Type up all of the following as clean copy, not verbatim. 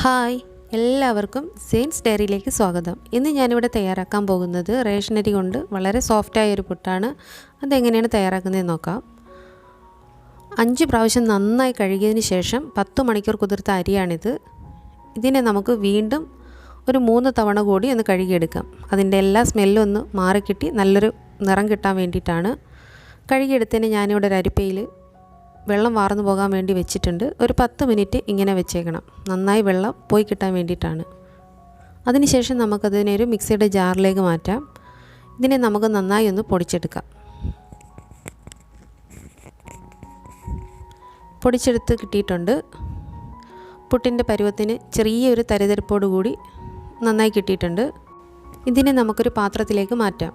Hi, എല്ലാവർക്കും saints ഡയറിയിലേക്ക് സ്വാഗതം. ഇന്ന് ഞാനിവിടെ തയ്യാറാക്കാൻ പോകുന്നത് റേഷൻ അരി കൊണ്ട് വളരെ സോഫ്റ്റായ ഒരു പുട്ടാണ്. അതെങ്ങനെയാണ് തയ്യാറാക്കുന്നതെന്ന് നോക്കാം. 5 പ്രാവശ്യം നന്നായി കഴുകിയതിന് ശേഷം 10 മണിക്കൂർ കുതിർത്ത അരിയാണിത്. ഇതിനെ നമുക്ക് വീണ്ടും ഒരു 3 തവണ കൂടി ഒന്ന് കഴുകിയെടുക്കാം. അതിൻ്റെ എല്ലാ സ്മെല്ലും ഒന്ന് മാറിക്കിട്ടി നല്ലൊരു നിറം കിട്ടാൻ വേണ്ടിയിട്ടാണ്. കഴുകിയെടുത്തതിന് ഞാനിവിടെ ഒരു അരിപ്പയിൽ വെള്ളം വാർന്നു പോകാൻ വേണ്ടി വെച്ചിട്ടുണ്ട്. ഒരു 10 മിനിറ്റ് ഇങ്ങനെ വെച്ചേക്കണം. നന്നായി വെള്ളം പോയി കിട്ടാൻ വേണ്ടിയിട്ടാണ്. അതിനുശേഷം നമുക്കതിനെ ഒരു മിക്സിയുടെ ജാറിലേക്ക് മാറ്റാം. ഇതിനെ നമുക്ക് നന്നായി ഒന്ന് പൊടിച്ചെടുക്കാം. പൊടിച്ചെടുത്ത് കിട്ടിയിട്ടുണ്ട്. പുട്ടിൻ്റെ പരുവത്തിന് ചെറിയൊരു തരിതരിപ്പോട് കൂടി നന്നായി കിട്ടിയിട്ടുണ്ട്. ഇതിനെ നമുക്കൊരു പാത്രത്തിലേക്ക് മാറ്റാം.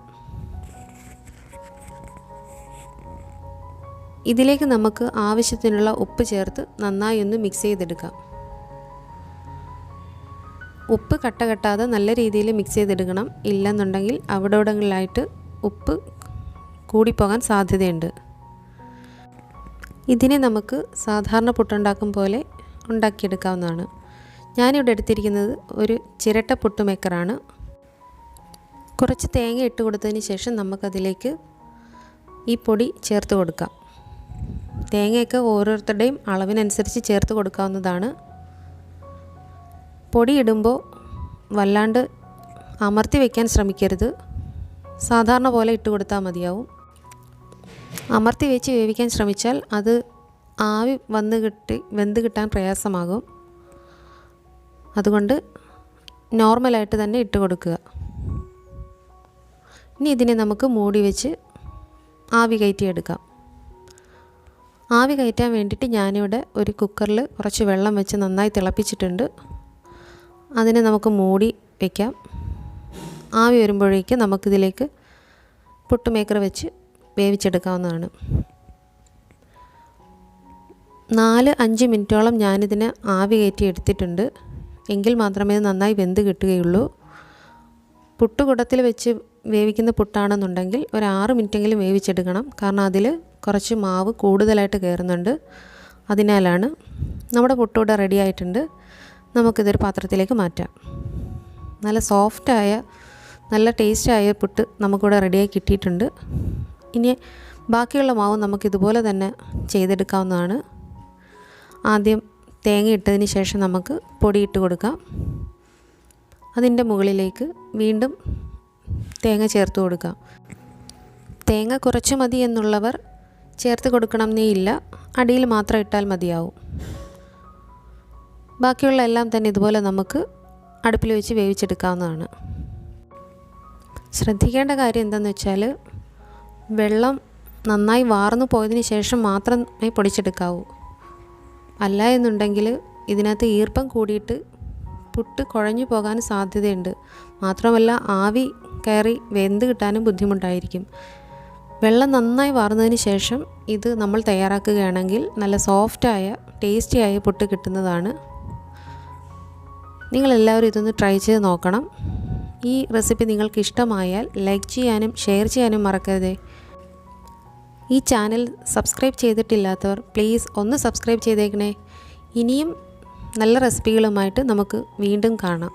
ഇതിലേക്ക് നമുക്ക് ആവശ്യത്തിനുള്ള ഉപ്പ് ചേർത്ത് നന്നായി ഒന്ന് മിക്സ് ചെയ്തെടുക്കാം. ഉപ്പ് കട്ട കെട്ടാതെ നല്ല രീതിയിൽ മിക്സ് ചെയ്തെടുക്കണം. ഇല്ലെന്നുണ്ടെങ്കിൽ അവിടെയിടങ്ങളിലായിട്ട് ഉപ്പ് കൂടിപ്പോകാൻ സാധ്യതയുണ്ട്. ഇതിനെ നമുക്ക് സാധാരണ പുട്ടുണ്ടാക്കും പോലെ ഉണ്ടാക്കിയെടുക്കാവുന്നതാണ്. ഞാനിവിടെ എടുത്തിരിക്കുന്നത് ഒരു ചിരട്ട പുട്ട് മേക്കറാണ്. കുറച്ച് തേങ്ങ ഇട്ട് കൊടുത്തതിന് ശേഷം നമുക്കതിലേക്ക് ഈ പൊടി ചേർത്ത് കൊടുക്കാം. തേങ്ങയൊക്കെ ഓരോരുത്തരുടെയും അളവിനനുസരിച്ച് ചേർത്ത് കൊടുക്കാവുന്നതാണ്. പൊടി ഇടുമ്പോൾ വല്ലാണ്ട് അമർത്തി വയ്ക്കാൻ ശ്രമിക്കരുത്. സാധാരണ പോലെ ഇട്ട് കൊടുത്താൽ മതിയാവും. അമർത്തി വെച്ച് വേവിക്കാൻ ശ്രമിച്ചാൽ അത് ആവി വെന്ത് കിട്ടാൻ പ്രയാസമാകും. അതുകൊണ്ട് നോർമലായിട്ട് തന്നെ ഇട്ട് കൊടുക്കുക. ഇനി ഇതിനെ നമുക്ക് മൂടി വെച്ച് ആവി കയറ്റിയെടുക്കാം. ആവി കയറ്റാൻ വേണ്ടിയിട്ട് ഞാനിവിടെ ഒരു കുക്കറിൽ കുറച്ച് വെള്ളം വെച്ച് നന്നായി തിളപ്പിച്ചിട്ടുണ്ട്. അതിനെ നമുക്ക് മൂടി വയ്ക്കാം. ആവി വരുമ്പോഴേക്ക് നമുക്കിതിലേക്ക് പുട്ട് മേക്കർ വെച്ച് വേവിച്ചെടുക്കാവുന്നതാണ്. 4-5 മിനിറ്റോളം ഞാനിതിനെ ആവി കയറ്റി എടുത്തിട്ടുണ്ട്. എങ്കിൽ മാത്രമേ ഇത് നന്നായി വെന്ത് കിട്ടുകയുള്ളൂ. പുട്ടുകുടത്തിൽ വെച്ച് വേവിക്കുന്ന പുട്ടാണെന്നുണ്ടെങ്കിൽ ഒരു 6 മിനിറ്റെങ്കിലും വേവിച്ചെടുക്കണം. കാരണം അതിൽ കുറച്ച് മാവ് കൂടുതലായിട്ട് കയറുന്നുണ്ട്. അതിനാലാണ്. നമ്മുടെ പുട്ടുകൂടെ റെഡി ആയിട്ടുണ്ട്. നമുക്കിതൊരു പാത്രത്തിലേക്ക് മാറ്റാം. നല്ല സോഫ്റ്റായ നല്ല ടേസ്റ്റായ പുട്ട് നമുക്കിവിടെ റെഡിയായി കിട്ടിയിട്ടുണ്ട്. ഇനി ബാക്കിയുള്ള മാവ് നമുക്കിതുപോലെ തന്നെ ചെയ്തെടുക്കാവുന്നതാണ്. ആദ്യം തേങ്ങ ഇട്ടതിന് ശേഷം നമുക്ക് പൊടിയിട്ട് കൊടുക്കാം. അതിൻ്റെ മുകളിലേക്ക് വീണ്ടും തേങ്ങ ചേർത്ത് കൊടുക്കാം. തേങ്ങ കുറച്ച് മതി എന്നുള്ളവർ ചേർത്ത് കൊടുക്കണമെന്നേ ഇല്ല. അടിയിൽ മാത്രം ഇട്ടാൽ മതിയാവും. ബാക്കിയുള്ള എല്ലാം തന്നെ ഇതുപോലെ നമുക്ക് അടുപ്പിൽ വെച്ച് വേവിച്ചെടുക്കാവുന്നതാണ്. ശ്രദ്ധിക്കേണ്ട കാര്യം എന്താണെന്ന് വെച്ചാൽ വെള്ളം നന്നായി വാർന്നു പോയതിന് ശേഷം മാത്രമേ പൊടിച്ചെടുക്കാവൂ. അല്ല എന്നുണ്ടെങ്കിൽ ഇതിനകത്ത് ഈർപ്പം കൂടിയിട്ട് പുട്ട് കുഴഞ്ഞു പോകാൻ സാധ്യതയുണ്ട്. മാത്രമല്ല ആവി കയറി വെന്ത് കിട്ടാനും ബുദ്ധിമുട്ടായിരിക്കും. വെള്ളം നന്നായി വാർന്നതിന് ശേഷം ഇത് നമ്മൾ തയ്യാറാക്കുകയാണെങ്കിൽ നല്ല സോഫ്റ്റായ ടേസ്റ്റിയായ പുട്ട് കിട്ടുന്നതാണ്. നിങ്ങളെല്ലാവരും ഇതൊന്ന് ട്രൈ ചെയ്ത് നോക്കണം. ഈ റെസിപ്പി നിങ്ങൾക്ക് ഇഷ്ടമായാൽ ലൈക്ക് ചെയ്യാനും ഷെയർ ചെയ്യാനും മറക്കരുതേ. ഈ ചാനൽ സബ്സ്ക്രൈബ് ചെയ്തിട്ടില്ലാത്തവർ പ്ലീസ് ഒന്ന് സബ്സ്ക്രൈബ് ചെയ്തേക്കണേ. ഇനിയും നല്ല റെസിപ്പികളുമായിട്ട് നമുക്ക് വീണ്ടും കാണാം.